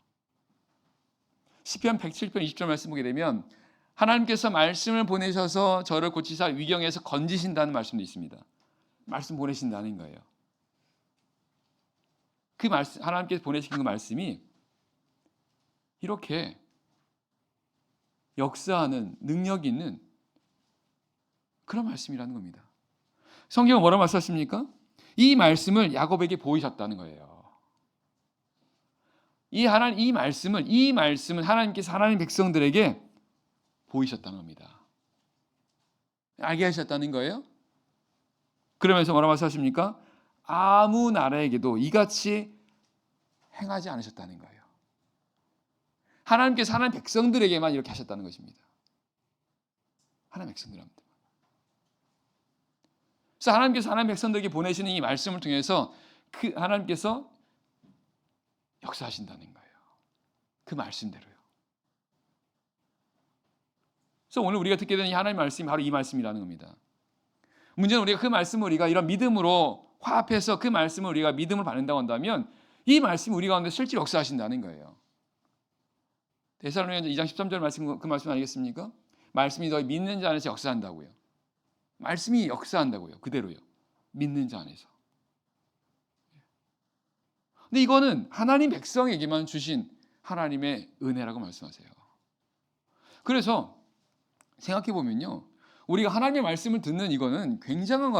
시편 107편 20절 말씀 보게 되면 하나님께서 말씀을 보내셔서 저를 고치사 위경에서 건지신다는 말씀도 있습니다. 말씀 보내신다는 거예요. 그 말씀, 하나님께서 보내신 그 말씀이 이렇게 역사하는 능력이 있는 그런 말씀이라는 겁니다. 성경은 뭐라고 말씀하십니까? 이 말씀을 야곱에게 보이셨다는 거예요. 이 말씀은 하나님께서 하나님 백성들에게 보이셨다는 겁니다. 알게 하셨다는 거예요. 그러면서 뭐라고 말씀하십니까? 아무 나라에게도 이같이 행하지 않으셨다는 거예요. 하나님께서 하나님 백성들에게만 이렇게 하셨다는 것입니다. 하나님 백성들한테. 그래서 하나님께서 하나님 백성들에게 보내시는 이 말씀을 통해서 그 하나님께서 역사하신다는 거예요. 그 말씀대로요. 그래서 오늘 우리가 듣게 되는 이 하나님의 말씀이 바로 이 말씀이라는 겁니다. 문제는 우리가 그 말씀을 우리가 이런 믿음으로 화합해서 그 말씀을 우리가 믿음을 받는다고 한다면 이 말씀이 우리 가운데 실제 역사하신다는 거예요. 데살로니가서 2장 13절 말씀 그 말씀 아니겠습니까? 말씀이 너희 믿는 자 안에서 역사한다고요. 말씀이 역사한다고요. 그대로요. 믿는 자 안에서. 근데 이거는 하나님 백성에게만 주신 하나님의 은혜라고 말씀하세요. 그래서 생각해 보면요, 우리가 하나님의 말씀을 듣는 이거는 굉장한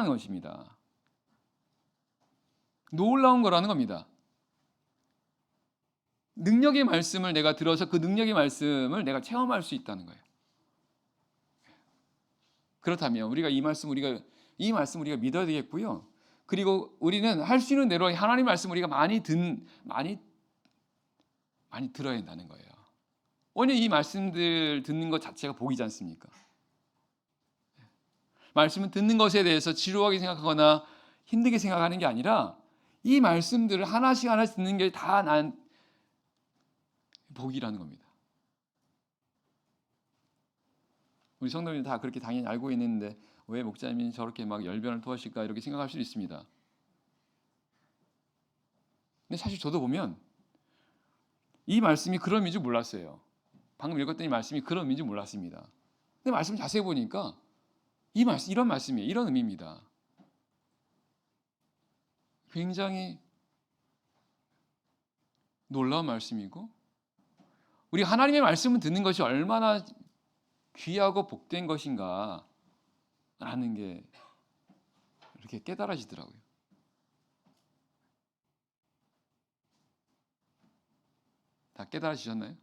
것입니다. 놀라운 거라는 겁니다. 능력의 말씀을 내가 들어서 그 능력의 말씀을 내가 체험할 수 있다는 거예요. 그렇다면 우리가 이 말씀 우리가 믿어야 되겠고요. 그리고 우리는 할 수 있는 대로 하나님 말씀 우리가 많이 들어야 한다는 거예요. 오늘 이 말씀들 듣는 것 자체가 복이지 않습니까? 말씀을 듣는 것에 대해서 지루하게 생각하거나 힘들게 생각하는 게 아니라 이 말씀들을 하나씩 듣는 게 다 난 복이라는 겁니다. 우리 성도님들 다 그렇게 당연히 알고 있는데 왜 목사님이 저렇게 막 열변을 토하실까 이렇게 생각할 수도 있습니다. 근데 사실 저도 보면 이 말씀이 그런 의미인 줄 몰랐어요. 방금 읽었던 이 말씀이 그런 의미인 줄 몰랐습니다. 근데 말씀 자세히 보니까 이 말씀 이런 말씀이에요. 이런 의미입니다. 굉장히 놀라운 말씀이고 우리 하나님의 말씀을 듣는 것이 얼마나 귀하고 복된 것인가 라는 게 이렇게 깨달아지더라고요. 다 깨달아지셨나요?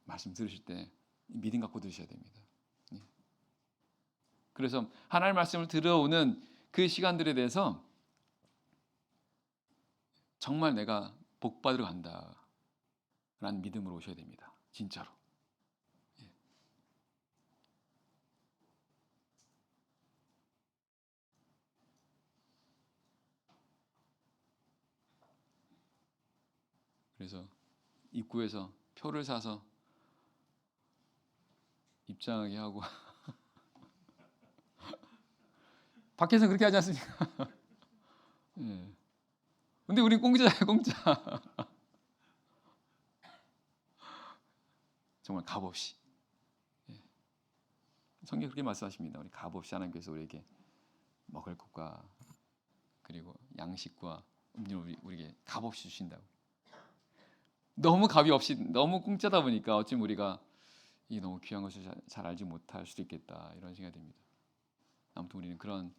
말씀 들으실 때 믿음 갖고 들으셔야 됩니다. 그래서 하나님의 말씀을 들어오는 그 시간들에 대해서 정말 내가 복 받으러 간다라는 믿음으로 오셔야 됩니다. 진짜로. 그래서 입구에서 표를 사서 입장하게 하고 밖에서 그렇게 하지 않습니까? 예. 근데 우리 공짜예요, 공짜. 정말 값없이. 예. 성경 그렇게 말씀하십니다. 우리 값없이 하나님께서 우리에게 먹을 것과 그리고 양식과 음료를 우리에게 값없이 주신다고. 너무 값이 없이 너무 공짜다 보니까 어쩌면 우리가 이 너무 귀한 것을 잘 알지 못할 수도 있겠다 이런 생각이 듭니다. 아무튼 우리는 그런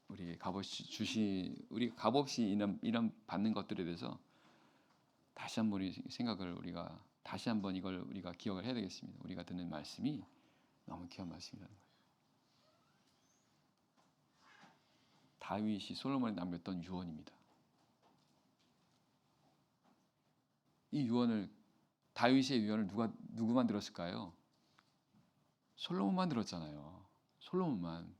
우리 값없이 우리 값없이 이런 받는 것들에 대해서 다시 한번 우리 생각을 우리가 다시 한번 이걸 우리가 기억을 해야 되겠습니다. 우리가 듣는 말씀이 너무 귀한 말씀이라는 거예요. 다윗이 솔로몬에 남겼던 유언입니다. 이 유언을 다윗의 유언을 누구 만들었을까요? 솔로몬만 들었잖아요. 솔로몬만.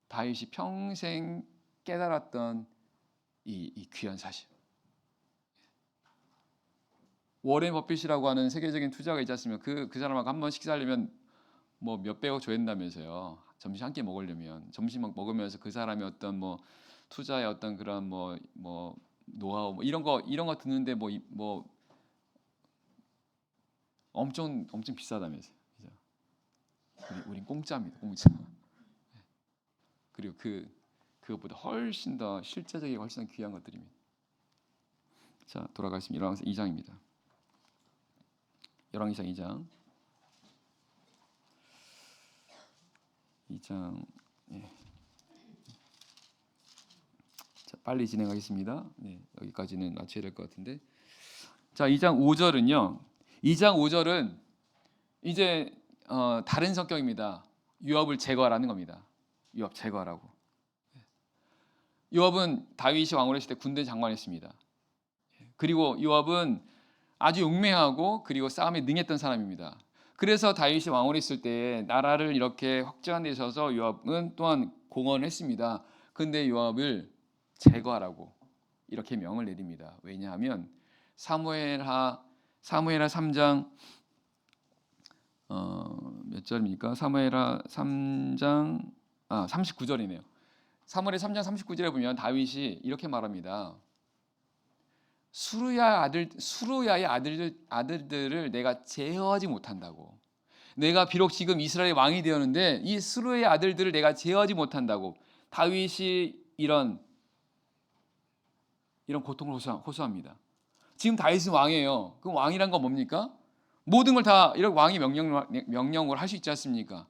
다윗이 평생 깨달았던 이 귀한 사실. 워렌 버핏이라고 하는 세계적인 투자가 있지 않습니까? 그 사람하고 한 번 식사하려면 뭐 몇백억 줘야 된다면서요. 점심 한 끼 먹으려면 점심 먹으면서 그 사람의 어떤 뭐 투자의 어떤 그런 뭐 노하우 뭐 이런 거 듣는데 뭐 엄청 비싸다면서요. 그죠? 우린 공짜입니다. 공짜. 그리고 그것보다 훨씬 더 실제적이고 훨씬 더 귀한 것들입니다. 자, 돌아가겠습니다. 열왕기상 2장입니다. 열왕기상 2장. 2장. 예. 자, 빨리 진행하겠습니다. 네, 여기까지는 맞춰야 될 것 같은데. 자, 2장 5절은요. 2장 5절은 이제 다른 성격입니다. 요압을 제거하라는 겁니다. 요압 제거하라고. 요압은 다윗이 왕으로 했을 때 군대 장관했습니다. 그리고 요압은 아주 용맹하고 그리고 싸움에 능했던 사람입니다. 그래서 다윗이 왕으로 있을 때 나라를 이렇게 확장한 데 있어서 요압은 또한 공헌을 했습니다. 근데 요압을 제거하라고 이렇게 명을 내립니다. 왜냐하면 사무엘하 3장 몇 절입니까? 사무엘하 3장 39절이네요. 사무엘하 3장 39절에 보면 다윗이 이렇게 말합니다. 수루야의 아들들을 내가 제어하지 못한다고. 내가 비록 지금 이스라엘의 왕이 되었는데 이 수루의 아들들을 내가 제어하지 못한다고. 다윗이 이런 고통을 호소합니다. 지금 다윗은 왕이에요. 그럼 왕이란 건 뭡니까? 모든 걸 다 이렇게 왕이 명령으로 할 수 있지 않습니까?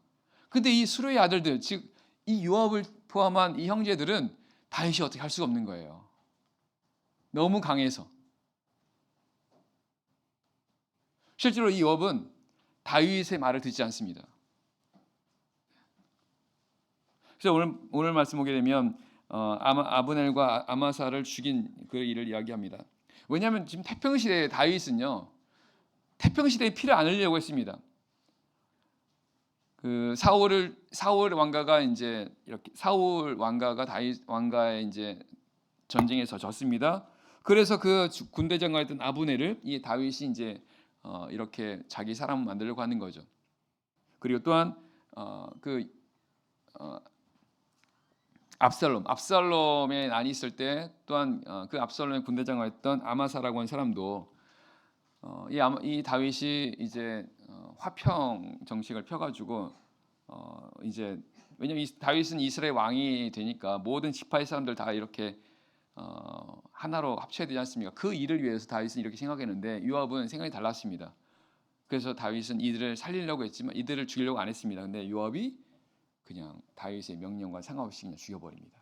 근데 이 수르의 아들들, 즉 이 요압을 포함한 이 형제들은 다윗이 어떻게 할 수가 없는 거예요. 너무 강해서. 실제로 이 요압은 다윗의 말을 듣지 않습니다. 그래서 오늘 말씀 보게 되면 아브넬과 아마사를 죽인 그 일을 이야기합니다. 왜냐하면 지금 태평 시대의 다윗은요, 태평 시대에 피를 안 흘리려고 했습니다. 그 사울 왕가가 이제 이렇게 사울 왕가가 다윗 왕가의 이제 전쟁에서 졌습니다. 그래서 그 군대 장관이었던 아브넬을 이 다윗이 이제 이렇게 자기 사람 만들려고 하는 거죠. 그리고 또한 그 압살롬에 난이 있을 때 또한 그 압살롬의 군대 장관이었던 아마사라고 하는 사람도 이 다윗이 이제 화평 정책을 펴가지고 이제 왜냐면 다윗은 이스라엘 왕이 되니까 모든 지파의 사람들 다 이렇게 하나로 합쳐야 되지 않습니까? 그 일을 위해서 다윗은 이렇게 생각했는데 요압은 생각이 달랐습니다. 그래서 다윗은 이들을 살리려고 했지만 이들을 죽이려고 안 했습니다. 근데 요압이 그냥 다윗의 명령과 상관없이 그냥 죽여버립니다.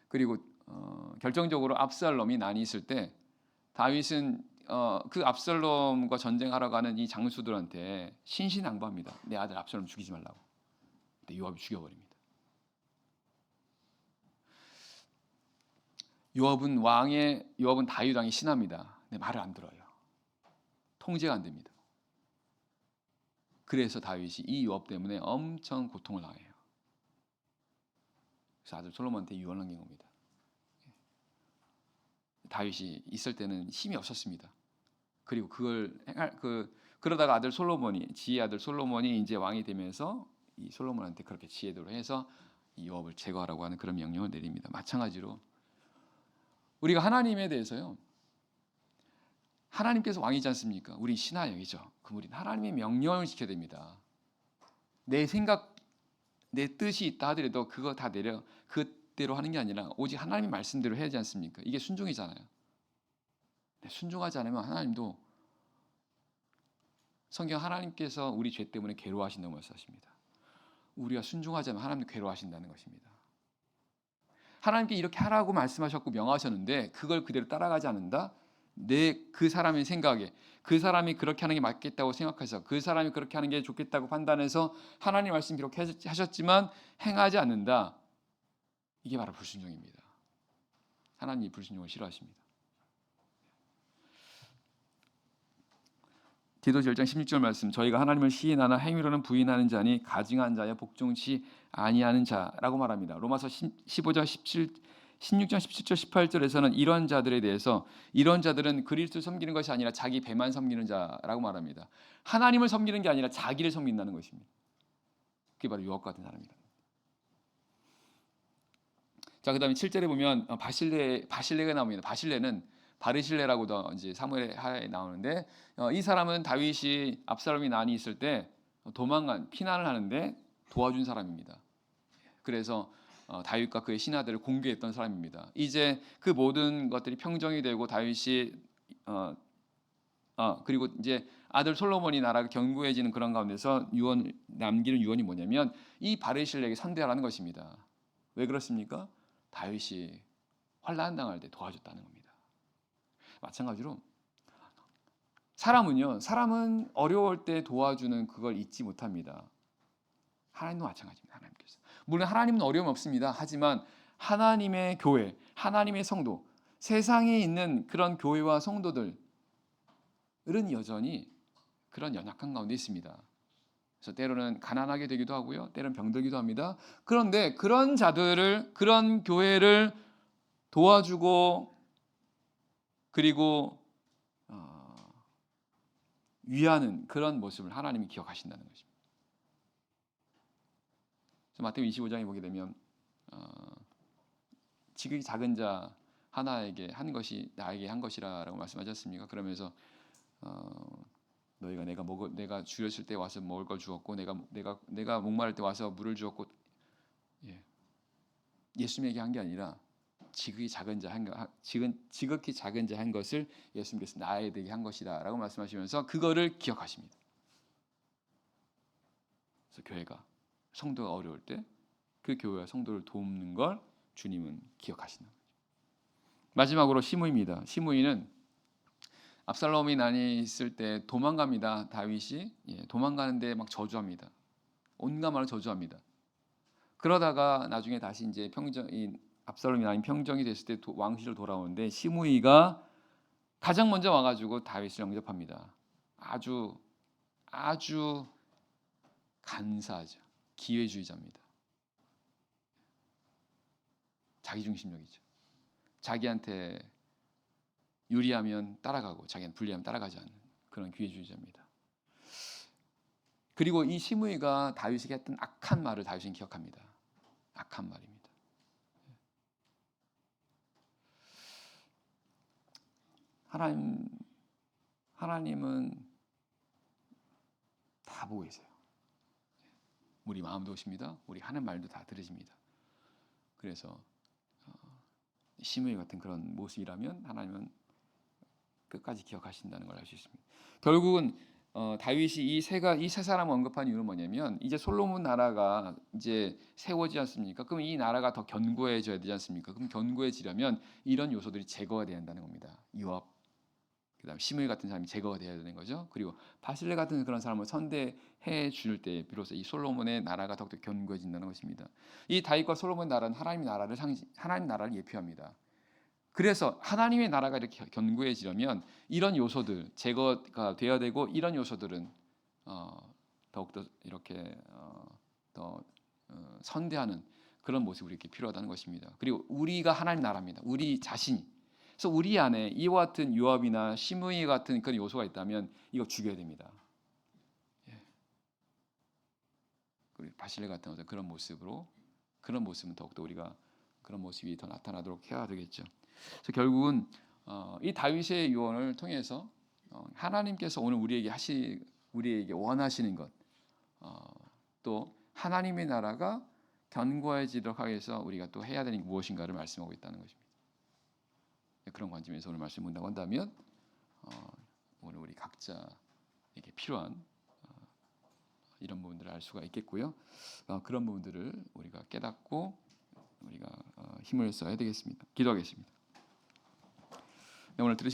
그리고 결정적으로 압살롬이 난이 있을 때 다윗은 그 압살롬과 전쟁하러 가는 이 장수들한테 신신당부합니다. 내 아들 압살롬 죽이지 말라고. 근데 요압이 죽여버립니다. 요압은 다윗 왕의 신하입니다. 근데 말을 안 들어요. 통제가 안 됩니다. 그래서 다윗이 이 요압 때문에 엄청 고통을 당해요. 그래서 아들 솔로몬한테 유언을 남긴 겁니다. 다윗이 있을 때는 힘이 없었습니다. 그리고 그러다가 지혜의 아들 솔로몬이 이제 왕이 되면서 이 솔로몬한테 그렇게 지혜대로 해서 이 요압을 제거하라고 하는 그런 명령을 내립니다. 마찬가지로 우리가 하나님에 대해서요, 하나님께서 왕이지 않습니까? 우리 신하여이죠. 그럼 우리는 하나님의 명령을 지켜야 됩니다. 내 생각, 내 뜻이 있다 하더라도 그거 다 그대로 하는 게 아니라 오직 하나님의 말씀대로 해야 하지 않습니까? 이게 순종이잖아요. 순종하지 않으면 하나님도 성경 하나님께서 우리 죄 때문에 괴로워하신다고 말씀하십니다. 우리가 순종하지 않으면 하나님도 괴로워하신다는 것입니다. 하나님께 이렇게 하라고 말씀하셨고 명하셨는데 그걸 그대로 따라가지 않는다? 그 사람의 생각에 그 사람이 그렇게 하는 게 맞겠다고 생각해서 그 사람이 그렇게 하는 게 좋겠다고 판단해서 하나님 말씀 이렇게 하셨지만 행하지 않는다. 이게 바로 불순종입니다. 하나님이 불순종을 싫어하십니다. 디도서 1장 16절 말씀, 저희가 하나님을 시인하나 행위로는 부인하는 자니 가증한 자여 복종치 아니하는 자라고 말합니다. 로마서 15장 16장 17절 18절에서는 이런 자들에 대해서 이런 자들은 그리스도를 섬기는 것이 아니라 자기 배만 섬기는 자라고 말합니다. 하나님을 섬기는 게 아니라 자기를 섬긴다는 것입니다. 그게 바로 요압 같은 사람입니다. 자, 그다음에 7절에 보면 바실레가 나옵니다. 바실레는 바르실레라고도 이제 사무엘에 하에 나오는데 이 사람은 다윗이 압살롬이 난이 있을 때 피난을 하는데 도와준 사람입니다. 그래서 다윗과 그의 신하들을 공개했던 사람입니다. 이제 그 모든 것들이 평정이 되고 다윗이 그리고 이제 아들 솔로몬이 나라가 견고해지는 그런 가운데서 남기는 유언이 뭐냐면 이 바르실레에게 선대하라는 것입니다. 왜 그렇습니까? 다윗이 환난 당할 때 도와줬다는 겁니다. 마찬가지로 사람은 어려울 때 도와주는 그걸 잊지 못합니다. 하나님도 마찬가지입니다. 하나님께서 물론 하나님은 어려움 없습니다. 하지만 하나님의 교회, 하나님의 성도, 세상에 있는 그런 교회와 성도들은 여전히 그런 연약한 가운데 있습니다. 그래서 때로는 가난하게 되기도 하고요, 때로는 병들기도 합니다. 그런데 그런 자들을, 그런 교회를 도와주고 그리고 위하는 그런 모습을 하나님이 기억하신다는 것입니다. 그래서 마태복음 25장에 보게 되면 지극히 작은 자 하나에게 한 것이 나에게 한 것이라고 말씀하셨습니까? 그러면서 너희가 내가 줄였을 때 와서 먹을 걸 주었고 내가 목마를 때 와서 물을 주었고, 예수님에게 한 게 아니라 지극히 작은 자 한 것을 예수님께서 나에게 한 것이다라고 말씀하시면서 그거를 기억하십니다. 그래서 교회가 성도가 어려울 때 그 교회와 성도를 돕는 걸 주님은 기억하시는 거죠. 마지막으로 시므이입니다. 시므이는 압살롬이 난이 있을 때 도망갑니다. 다윗이 도망가는데 막 저주합니다. 온갖 말을 저주합니다. 그러다가 나중에 다시 이제 압살롬이 난이 평정이 됐을 때 왕실로 돌아오는데 시므이가 가장 먼저 와가지고 다윗을 영접합니다. 아주 간사하죠. 기회주의자입니다. 자기중심적이죠. 자기한테 유리하면 따라가고 자기한테 불리하면 따라가지 않는 그런 기회주의자입니다. 그리고 이 시므이가 다윗에게 했던 악한 말을 다윗은 기억합니다. 악한 말입니다. 하나님은 다 보고 계세요. 우리 마음도 보십니다. 우리 하는 말도 다 들으십니다. 그래서 시므이 같은 그런 모습이라면 하나님은 끝까지 기억하신다는 걸 알 수 있습니다. 결국은 다윗이 이 세 사람 언급한 이유는 뭐냐면 이제 솔로몬 나라가 이제 세워지지 않습니까? 그럼 이 나라가 더 견고해져야 되지 않습니까? 그럼 견고해지려면 이런 요소들이 제거가 돼야 한다는 겁니다. 요압, 그다음 시므이 같은 사람이 제거가 돼야 되는 거죠. 그리고 바실레 같은 그런 사람을 선대해 줄 때 비로소 이 솔로몬의 나라가 더욱더 견고해진다는 것입니다. 이 다윗과 솔로몬 나라는 하나님 나라를 예표합니다. 그래서 하나님의 나라가 이렇게 견고해지려면 이런 요소들 제거가 되어야 되고 이런 요소들은 더욱더 이렇게 더 선대하는 그런 모습이 이렇게 필요하다는 것입니다. 그리고 우리가 하나님 나라입니다. 우리 자신이. 그래서 우리 안에 이와 같은 요압이나 시므이 같은 그런 요소가 있다면 이거 죽여야 됩니다. 그리고 바실레 같은 그런 모습은 더욱더 우리가 그런 모습이 더 나타나도록 해야 되겠죠. 그래서 결국은 이 다윗의 유언을 통해서 하나님께서 오늘 우리에게 원하시는 것, 또 하나님의 나라가 견고해지도록 하기 위해서 우리가 또 해야 되는 게 무엇인가를 말씀하고 있다는 것입니다. 그런 관점에서 오늘 말씀을 본다고 한다면 오늘 우리 각자에게 필요한 이런 부분들을 알 수가 있겠고요. 그런 부분들을 우리가 깨닫고 우리가 힘을 써야 되겠습니다. 기도하겠습니다. 오늘 들으신